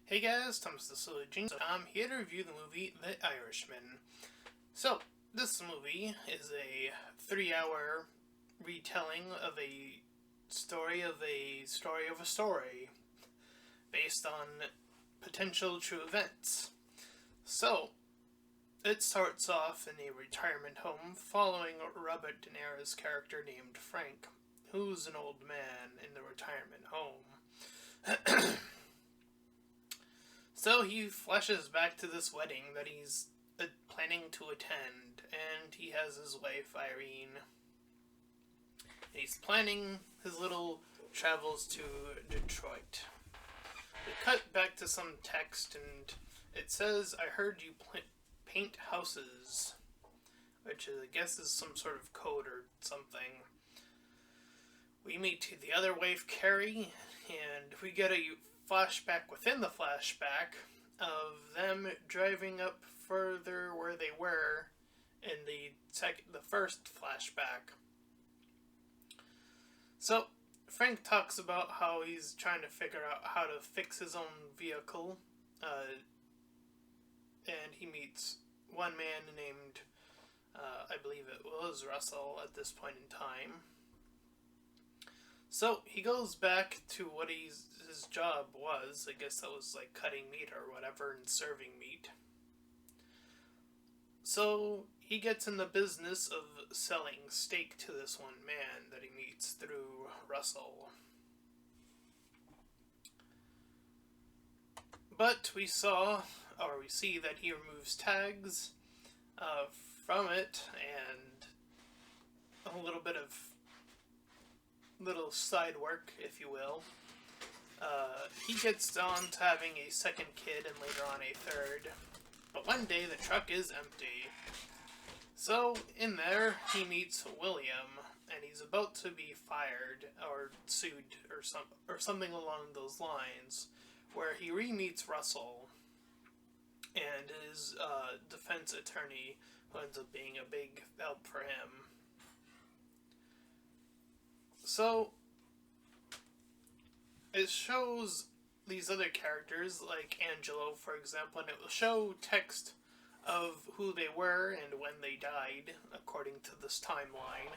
Hey guys, Thomas the Silly Jinx. I'm here to review the movie The Irishman. So, this movie is a 3-hour retelling of a story of a story of a story based on potential true events. So, it starts off in a retirement home following Robert De Niro's character named Frank, who's an old man in the retirement home. So he flashes back to this wedding that he's planning to attend, and he has his wife Irene. He's planning his little travels to Detroit. We cut back to some text, and it says, "I heard you paint houses," which I guess is some sort of code or something. We meet the other wife, Carrie, and we get a flashback within the flashback of them driving up further where they were in the first flashback. So Frank talks about how he's trying to figure out how to fix his own vehicle, and he meets one man named, I believe it was Russell at this point in time. So he goes back to what his job was. I guess that was like cutting meat or whatever and serving meat. So he gets in the business of selling steak to this one man that he meets through Russell. But we see that he removes tags from it, and a little bit of little side work, if you will. He gets on to having a second kid and later on a third. But one day the truck is empty. So in there he meets William, and he's about to be fired or sued or something along those lines, where he re-meets Russell and his defense attorney, who ends up being a big help for him. So it shows these other characters, like Angelo, for example, and it will show text of who they were and when they died, according to this timeline.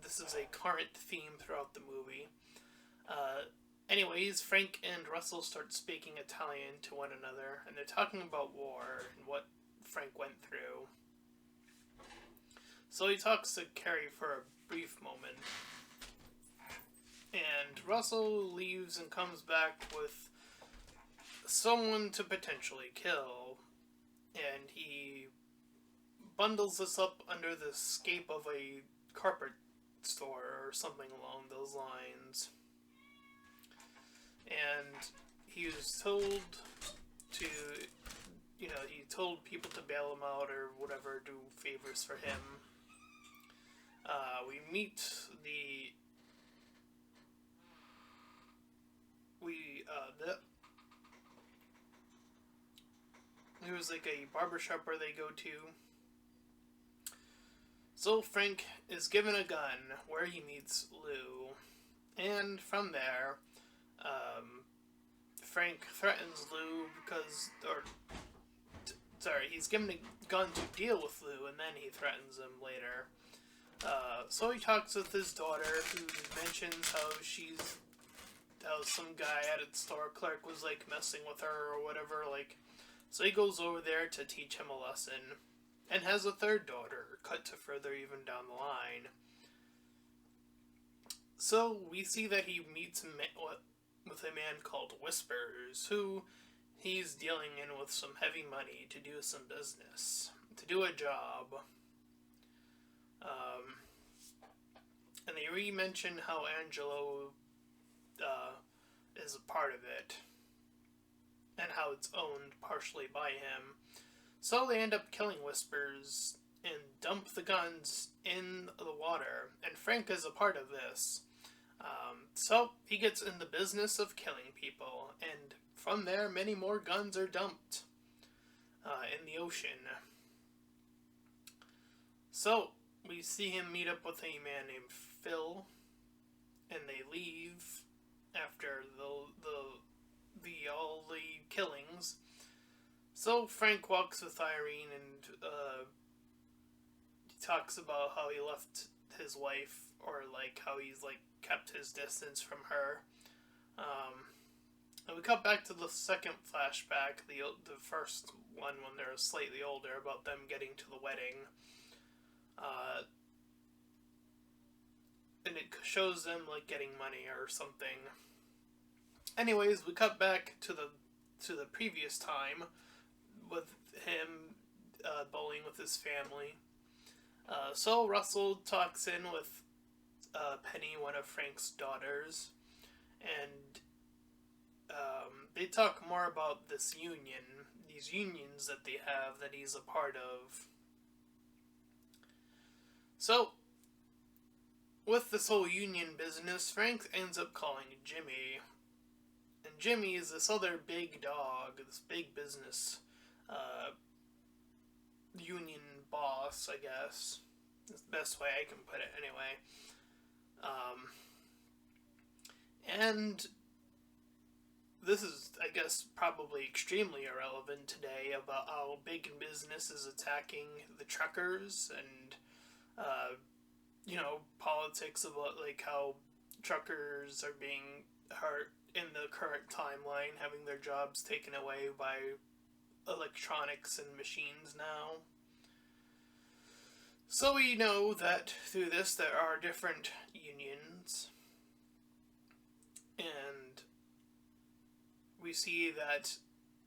This is a current theme throughout the movie. Anyways, Frank and Russell start speaking Italian to one another, and they're talking about war and what Frank went through. So he talks to Carrie for a brief moment. And Russell leaves and comes back with someone to potentially kill. And he bundles us up under the scape of a carpet store or something along those lines. And he was told to, he told people to bail him out or whatever, do favors for him. We meet there was like a barbershop where they go to. So Frank is given a gun where he meets Lou, and from there, Frank threatens Lou he's given a gun to deal with Lou, and then he threatens him later. So he talks with his daughter, who mentions how some guy at a store clerk was like messing with her or whatever, like. So he goes over there to teach him a lesson, and has a third daughter, cut to further even down the line. So we see that he meets with a man called Whispers, who he's dealing in with some heavy money to do some business, to do a job. And they re-mention how Angelo is a part of it, and how it's owned partially by him. So they end up killing Whispers and dump the guns in the water, and Frank is a part of this. So he gets in the business of killing people, and from there many more guns are dumped in the ocean. So we see him meet up with a man named Phil, and they leave after all the killing So Frank walks with Irene, and he talks about how he left his wife, or like how he's like kept his distance from her. Um, and we cut back to the second flashback, the first one when they're slightly older, about them getting to the wedding. Uh, and it shows them like getting money or something. Anyways, we cut back to the previous time with him bowling with his family. So Russell talks in with Penny, one of Frank's daughters, and they talk more about these unions that they have that he's a part of. So, with this whole union business, Frank ends up calling Jimmy. And Jimmy is this other big dog, this big business union boss, I guess. That's the best way I can put it, anyway. And this is, I guess, probably extremely irrelevant today about how big business is attacking the truckers and, politics about, like, how truckers are being hurt in the current timeline, having their jobs taken away by electronics and machines now. So we know that through this there are different unions, and we see that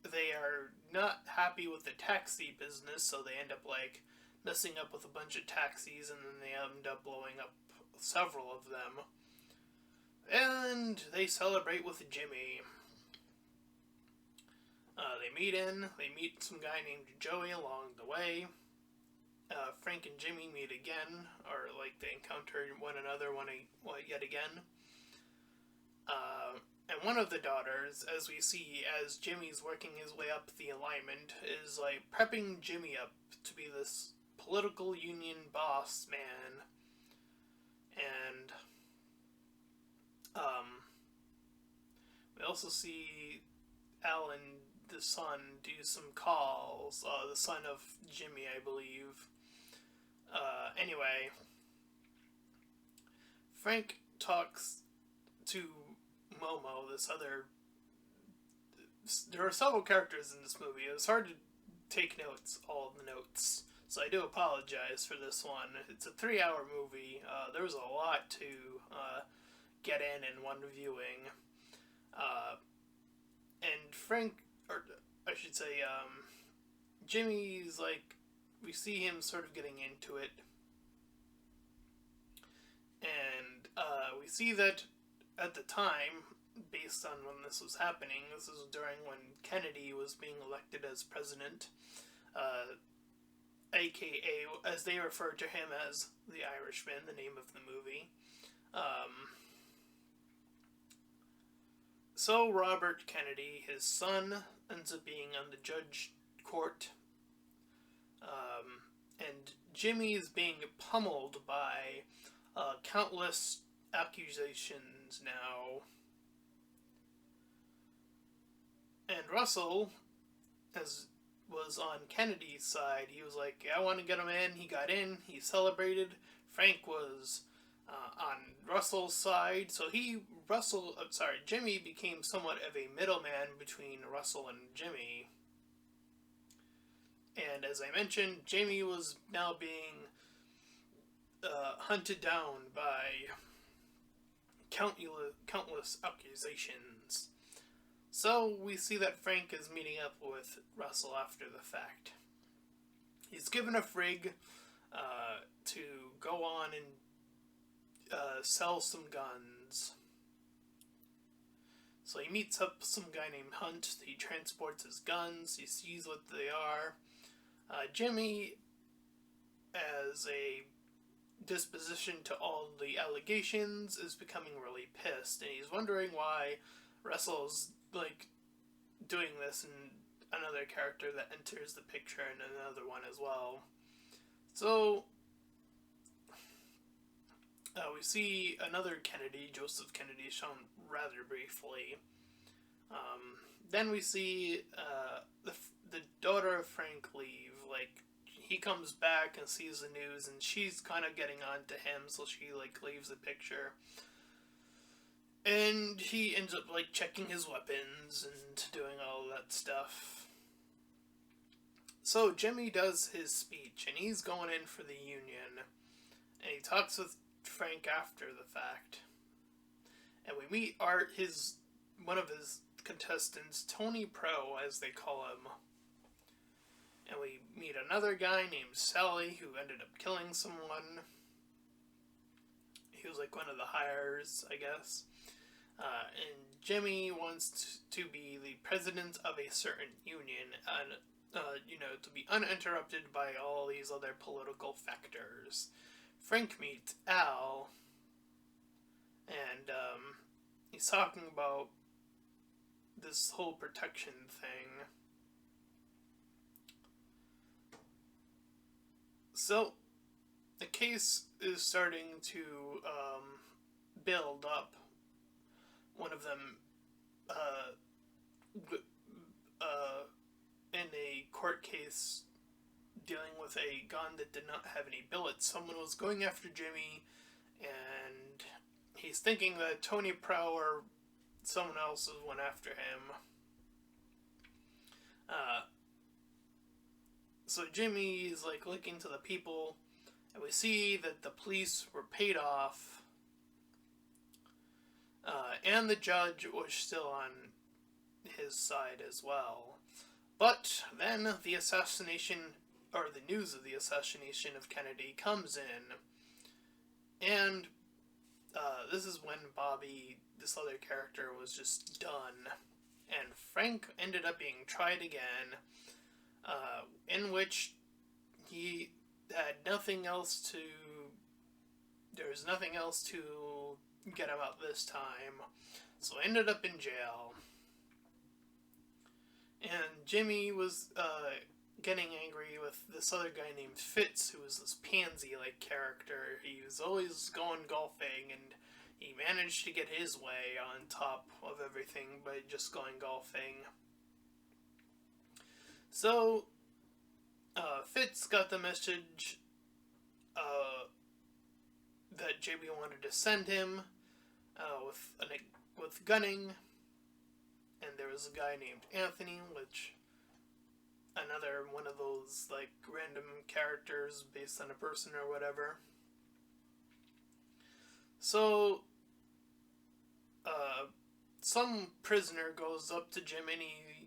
they are not happy with the taxi business, so they end up like messing up with a bunch of taxis, and then they end up blowing up several of them. And they celebrate with Jimmy. They meet some guy named Joey along the way. Frank and Jimmy meet again, or like they encounter one another yet again. And one of the daughters, as we see as Jimmy's working his way up the alignment, is like prepping Jimmy up to be this political union boss man. And we also see Alan, the son, do some calls. The son of Jimmy, I believe. Anyway, Frank talks to Momo, this other... There are several characters in this movie. It was hard to take notes, all of the notes. So I do apologize for this one. It's a 3-hour movie. There was a lot to get in one viewing. And Frank, or I should say, Jimmy's like, we see him sort of getting into it. And we see that at the time, based on when this was happening, this was during when Kennedy was being elected as president, aka, as they refer to him as the Irishman, the name of the movie. So Robert Kennedy, his son, ends up being on the judge court, and Jimmy is being pummeled by countless accusations now. And Russell, as was on Kennedy's side, he was like, I want to get him in. He got in. He celebrated. Frank was on Russell's side. So Jimmy became somewhat of a middleman between Russell and Jimmy. And as I mentioned, Jamie was now being hunted down by countless accusations. So we see that Frank is meeting up with Russell after the fact. He's given a frig to go on and sell some guns. So he meets up with some guy named Hunt. He transports his guns. He sees what they are. Jimmy, as a disposition to all the allegations, is becoming really pissed, and he's wondering why Russell's like doing this, and another character that enters the picture and another one as well. So we see another Kennedy, Joseph Kennedy, shown rather briefly. Then we see the daughter of Frank leave. Like, he comes back and sees the news, and she's kind of getting on to him, so she, like, leaves the picture. And he ends up, like, checking his weapons and doing all that stuff. So Jimmy does his speech, and he's going in for the Union. And he talks with Frank after the fact. And we meet one of his contestants, Tony Pro, as they call him. And we meet another guy named Sally, who ended up killing someone. He was like one of the hires, I guess. And Jimmy wants to be the president of a certain union, and to be uninterrupted by all these other political factors. Frank meets Al, and he's talking about this whole protection thing. So, the case is starting to build up. One of them, in a court case dealing with a gun that did not have any bullets, someone was going after Jimmy, and he's thinking that Tony Pro or someone else went after him. So Jimmy is like looking to the people, and we see that the police were paid off, and the judge was still on his side as well. But then the assassination, or the news of the assassination of Kennedy comes in, and this is when Bobby, this other character, was just done, and Frank ended up being tried again, in which he had nothing else to, there was nothing else to get him out this time, so ended up in jail. And Jimmy was getting angry with this other guy named Fitz, who was this pansy-like character. He was always going golfing, and he managed to get his way on top of everything by just going golfing. So, Fitz got the message that Jimmy wanted to send him with gunning. And there was a guy named Anthony, which, another one of those, like, random characters based on a person or whatever. So, some prisoner goes up to Jim,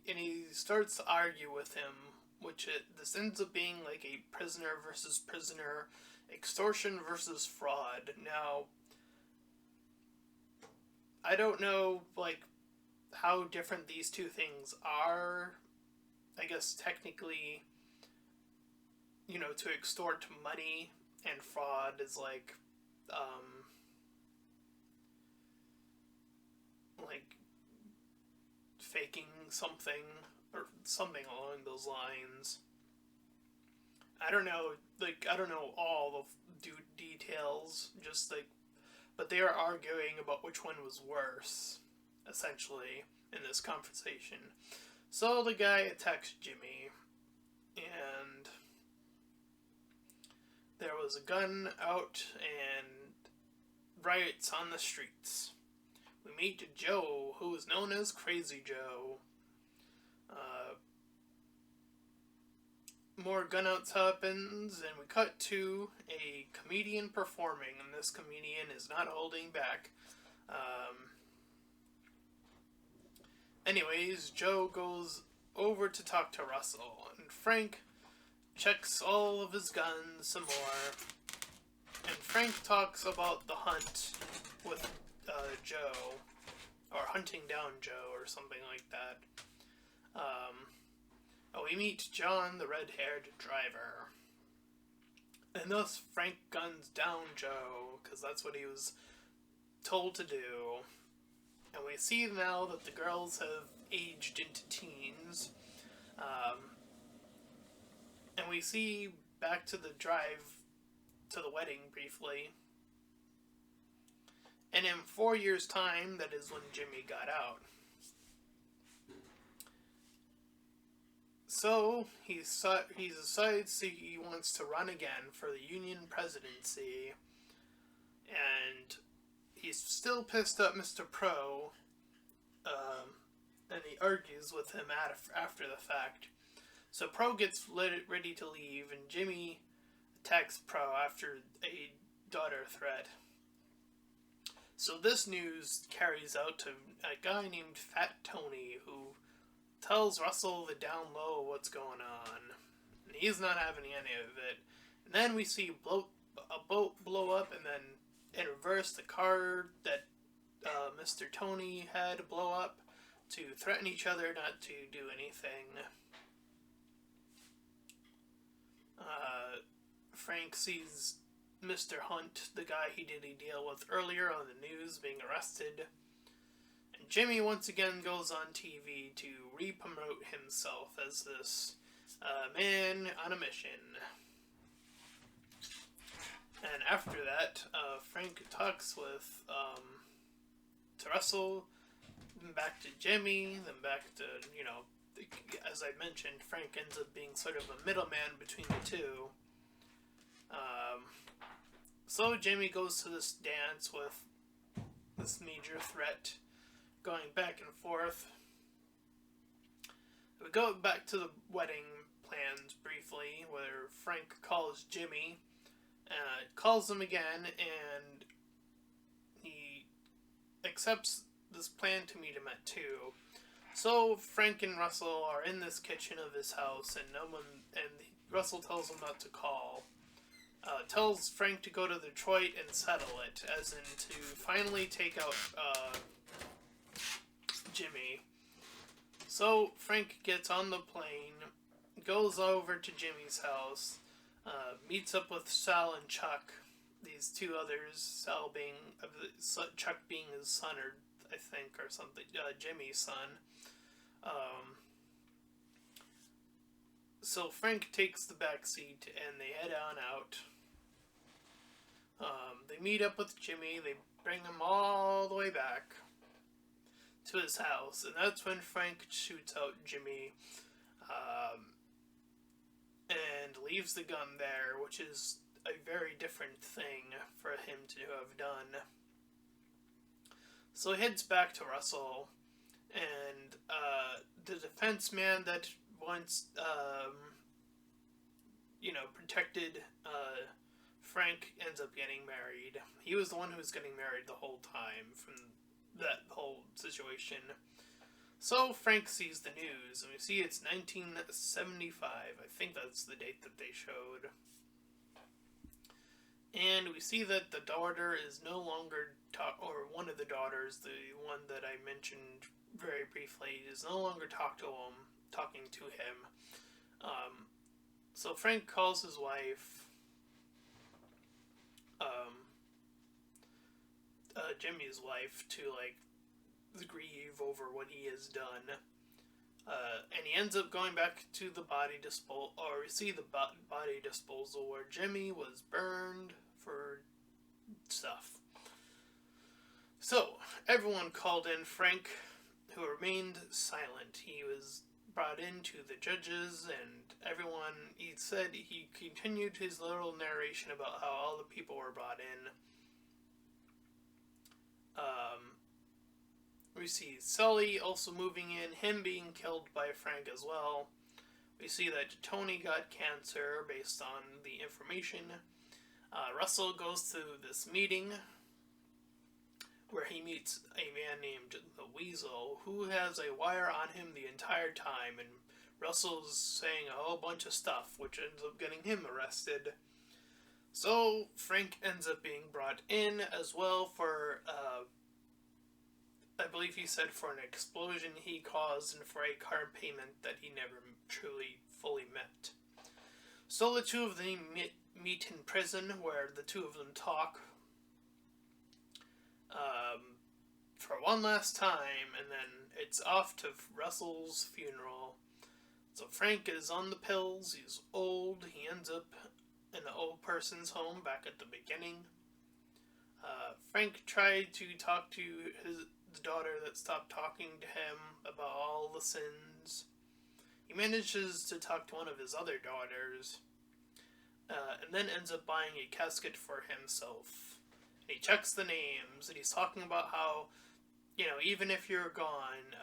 and he starts to argue with him, this ends up being like a prisoner versus prisoner, extortion versus fraud. Now, I don't know, like, how different these two things are. I guess technically, to extort money and fraud is like faking something or something along those lines. I don't know all the details, but they are arguing about which one was worse, essentially, in this conversation. So the guy attacks Jimmy, and there was a gun out and riots on the streets. We meet Joe, who is known as Crazy Joe. More gunouts happens, and we cut to a comedian performing, and this comedian is not holding back. Anyways, Joe goes over to talk to Russell, and Frank checks all of his guns some more, and Frank talks about the hunt with Joe, or hunting down Joe, or something like that. We meet John, the red-haired driver, and thus Frank guns down Joe, because that's what he was told to do. And we see now that the girls have aged into teens. And we see back to the drive to the wedding briefly. And in 4 years' time, that is when Jimmy got out. So he decides he wants to run again for the Union presidency, and he's still pissed at Mr. Pro, and he argues with him after the fact. So Pro gets ready to leave, and Jimmy attacks Pro after a daughter threat. So this news carries out to a guy named Fat Tony, who tells Russell the down low what's going on. And he's not having any of it. And then we see a boat blow up, and then in reverse, the car that Mr. Tony had blow up to threaten each other not to do anything. Frank sees Mr. Hunt, the guy he did a deal with earlier on the news, being arrested. And Jimmy once again goes on TV to re-promote himself as this man on a mission. And after that, Frank talks with to Russell, then back to Jimmy, then back to, as I mentioned, Frank ends up being sort of a middleman between the two. So Jimmy goes to this dance with this major threat, going back and forth. We go back to the wedding plans briefly, where Frank calls Jimmy, calls him again, and he accepts this plan to meet him at 2. So Frank and Russell are in this kitchen of his house, and Russell tells him not to call. Tells Frank to go to Detroit and settle it, as in to finally take out Jimmy. So Frank gets on the plane, goes over to Jimmy's house, meets up with Sal and Chuck, these two others, Chuck being his son, or I think, or something, Jimmy's son. So Frank takes the back seat, and they head on out. They meet up with Jimmy, they bring him all the way back to his house, and that's when Frank shoots out Jimmy, and leaves the gun there, which is a very different thing for him to have done. So he heads back to Russell, and the defense man that once, protected Frank ends up getting married. He was the one who was getting married the whole time from that whole situation. So Frank sees the news, and we see it's 1975. I think that's the date that they showed. And we see that the daughter is no longer, or one of the daughters, the one that I mentioned very briefly, is no longer talking to him. So Frank calls his wife, Jimmy's wife, to grieve over what he has done. And he ends up going back to the body disposal, or we see the body disposal where Jimmy was burned for stuff. So everyone called in Frank, who remained silent. He was brought in to the judges, and everyone, he said he continued his little narration about how all the people were brought in. We see Sully also moving in, him being killed by Frank as well. We see that Tony got cancer based on the information. Russell goes to this meeting where he meets a man named the Weasel, who has a wire on him the entire time, and Russell's saying a whole bunch of stuff, which ends up getting him arrested. So Frank ends up being brought in as well for, I believe he said, for an explosion he caused and for a car payment that he never truly fully met. So the two of them meet in prison, where the two of them talk for one last time, and then it's off to Russell's funeral. So Frank is on the pills, he's old, he ends up in the old person's home back at the beginning. Frank tried to talk to his daughter that stopped talking to him about all the sins, He manages to talk to one of his other daughters, and then ends up buying a casket for himself. And he checks the names, and he's talking about how, even if you're gone,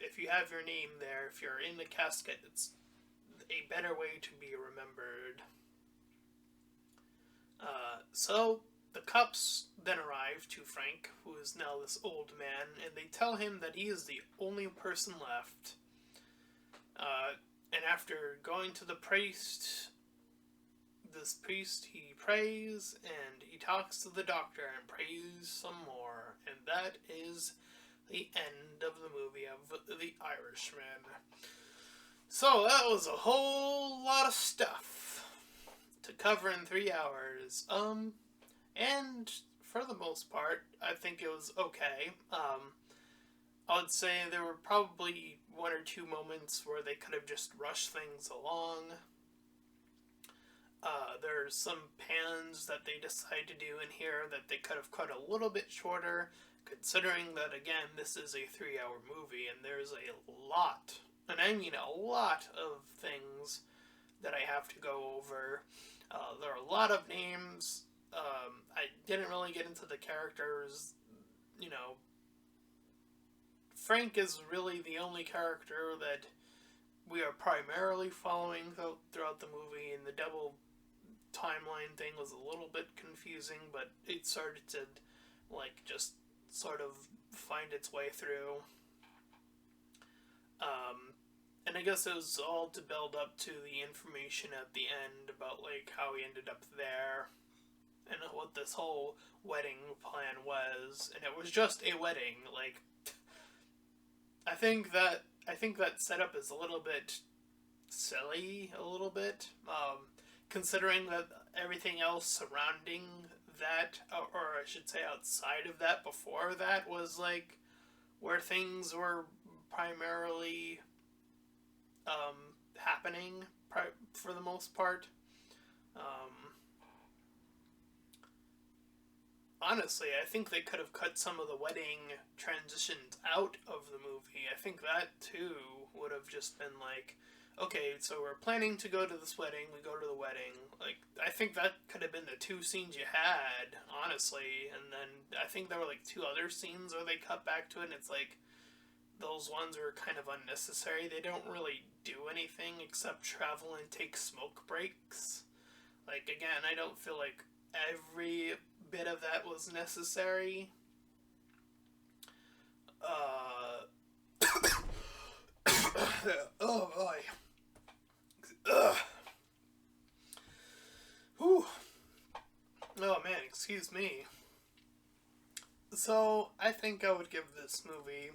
if you have your name there, if you're in the casket, it's a better way to be remembered. So the cops then arrive to Frank, who is now this old man, and they tell him that he is the only person left. And after going to the priest, he prays, and he talks to the doctor and prays some more. And that is the end of the movie of The Irishman. So that was a whole lot of stuff to cover in 3 hours. And for the most part, I think it was okay. I would say there were probably 1 or 2 moments where they could have just rushed things along. There's some pans that they decide to do in here that they could have cut a little bit shorter, considering that, again, this is a 3-hour movie, and there's a lot, and I mean a lot of things that I have to go over. There are a lot of names. I didn't really get into the characters. Frank is really the only character that we are primarily following throughout the movie, and the double timeline thing was a little bit confusing, but it started to, just sort of find its way through. And I guess it was all to build up to the information at the end about, how he ended up there, and what this whole wedding plan was, and it was just a wedding. I think that setup is a little bit silly, considering that everything else surrounding that, or I should say outside of that, before that, was where things were primarily happening for the most part. Honestly, I think they could have cut some of the wedding transitions out of the movie. I think that, too, would have just been okay, so we're planning to go to this wedding, we go to the wedding. I think that could have been the 2 scenes you had, honestly. And then I think there were 2 other scenes where they cut back to it, and it's those ones are kind of unnecessary. They don't really do anything except travel and take smoke breaks. Again, I don't feel like every bit of that was necessary. Oh boy. Ugh. Whew. Oh man, excuse me. So, I think I would give this movie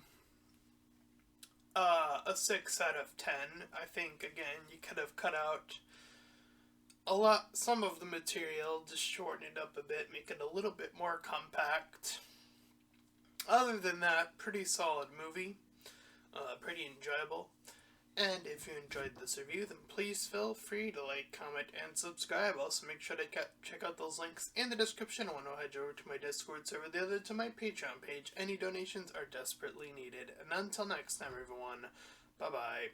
a 6 out of 10. I think, again, you could have cut out some of the material, just shorten it up a bit, make it a little bit more compact. Other than that, pretty solid movie, pretty enjoyable. And if you enjoyed this review, then please feel free to comment, and subscribe. Also, make sure to check out those links in the description. One will head over to my Discord server, the other to my Patreon page. Any donations are desperately needed. And until next time, everyone, bye-bye.